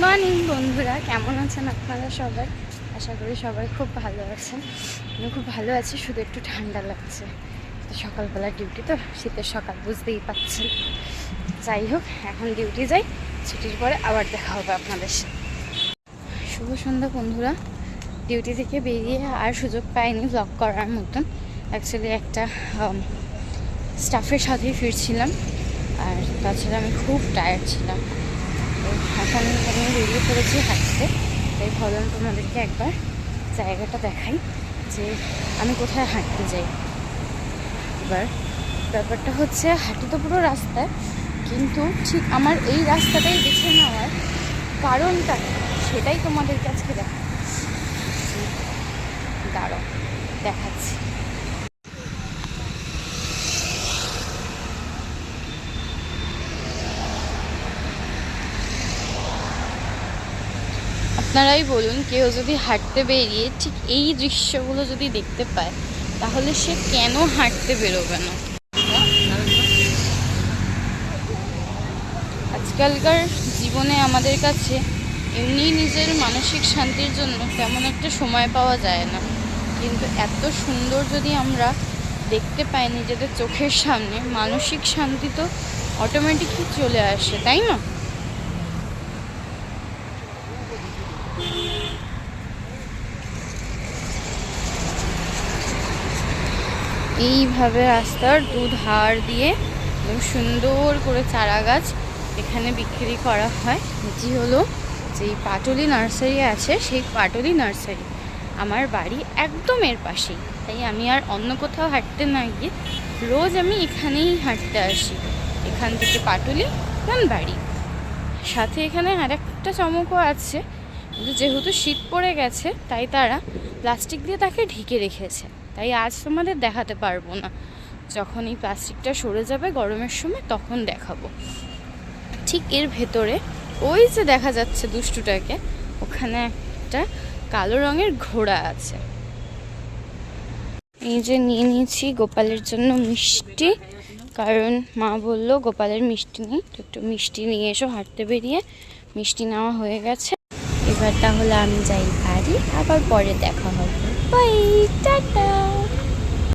Morning বন্ধুরা, কেমন আছেন আপনারা সবাই? আশা করি সবাই খুব ভালো আছেন। আমি খুব ভালো আছি, শুধু একটু ঠান্ডা লাগছে। তো সকালবেলা ডিউটি, তো শীতের সকাল বুঝতেই পাচ্ছেন। যাই হোক, এখন ডিউটি যাই, ছুটির পরে আবার দেখা হবে আপনাদের সাথে। শুভ সন্ধ্যা বন্ধুরা। ডিউটি থেকে বেরিয়ে আর সুযোগ পাইনি ব্লগ করার মতন। অ্যাকচুয়ালি একটা স্টাফের সাথেই ফিরছিলাম, আর তাছাড়া আমি খুব টায়ার্ড ছিলাম। এখন আমি বেরিয়ে পড়েছি হাঁটতে, তাই ভাবলাম তোমাদেরকে একবার জায়গাটা দেখাই যে আমি কোথায় হাঁটতে যাই। এবার ব্যাপারটা হচ্ছে, হাঁটি তো পুরো রাস্তায়, কিন্তু ঠিক আমার এই রাস্তাটাই বেছে নেওয়ার কারণটা সেটাই তোমাদের কাছে দাঁড়াও দেখাচ্ছি। আপনারাই বলুন, কেউ যদি হাঁটতে বেরিয়ে ঠিক এই দৃশ্যগুলো যদি দেখতে পায়, তাহলে সে কেন হাঁটতে বেরোবে না? আজকালকার জীবনে আমাদের কাছে এমনি নিজের মানসিক শান্তির জন্য তেমন একটা সময় পাওয়া যায় না, কিন্তু এত সুন্দর যদি আমরা দেখতে পাই নিজেদের চোখের সামনে, মানসিক শান্তি তো অটোমেটিকই চলে আসে, তাই না? এইভাবে রাস্তার দুধার দিয়ে একদম সুন্দর করে চারা গাছ এখানে বিক্রি করা হয়। এটি হলো যেই পাটুলি নার্সারি আছে, সেই পাটুলি নার্সারি আমার বাড়ি একদম এর পাশেই। তাই আমি আর অন্য কোথাও হাঁটতে না গিয়ে রোজ আমি এখানেই হাঁটতে আসি। এখান থেকে পাটুলি বাড়ি। সাথে এখানে আরেকটা চমকও আছে, কিন্তু যেহেতু শীত পড়ে গেছে তাই তারা প্লাস্টিক দিয়ে তাকে ঢেকে রেখেছে, তাই আজ তোমাদের দেখাতে পারবো না। যখন এই প্লাস্টিকটা সরে যাবে গরমের সময়, তখন দেখাবো। ঠিক এর ভেতরে ওই যে দেখা যাচ্ছে দুষ্টুটাকে, ওখানে একটা কালো রঙের ঘোড়া আছে। এই যে নিয়ে নিয়েছি গোপালের জন্য মিষ্টি, কারণ মা বললো গোপালের মিষ্টি নেই, তো একটু মিষ্টি নিয়ে এসো। হাঁটতে বেরিয়ে মিষ্টি নেওয়া হয়ে গেছে। এবার তাহলে আমি যাই বাড়ি, আবার পরে দেখা হবে। Bye, tata.